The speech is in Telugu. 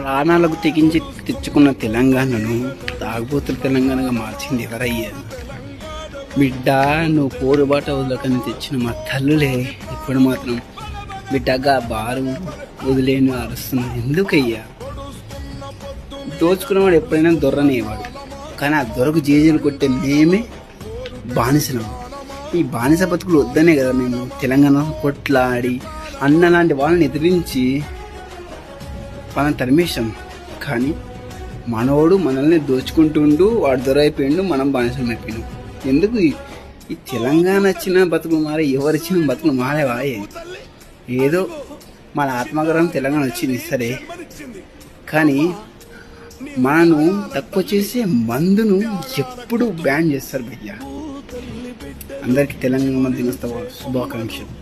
ప్రాణాలకు తెగించి తెచ్చుకున్న తెలంగాణను తాగుబోతుల తెలంగాణగా మార్చింది ఎవరయ్యా? బిడ్డ, నువ్వు పోరుబాట వదలకని తెచ్చిన మా తల్లులే ఇప్పుడు మాత్రం బిడ్డగా బారు వదిలేను అరుస్తున్నారు. ఎందుకయ్యా? దోచుకున్నవాడు ఎప్పుడైనా దొరనేవాడు, కానీ ఆ దొరకు జేజీలు కొట్టే మేమే బానిసలం. ఈ బానిస బతుకులు వద్దనే కదా మేము తెలంగాణ కొట్లాడి అన్న లాంటి వాళ్ళని ఎదిరించి మనం తరిమేశాం. కానీ మనోడు మనల్ని దోచుకుంటుండు, వాడు దొరైపోయిండు, మనం బానిసం అయిపోయినాం. ఎందుకు ఈ తెలంగాణ వచ్చిన బతుకులు మారే, ఎవరిచ్చిన బతుకులు మారేవాయే? ఏదో మన ఆత్మగౌరవం తెలంగాణ వచ్చింది సరే, కానీ మనను తక్కువ చేసే మందును ఎప్పుడు బ్యాన్ చేస్తారు భయ్యా. అందరికీ తెలంగాణ దినోత్సవ శుభాకాంక్షలు.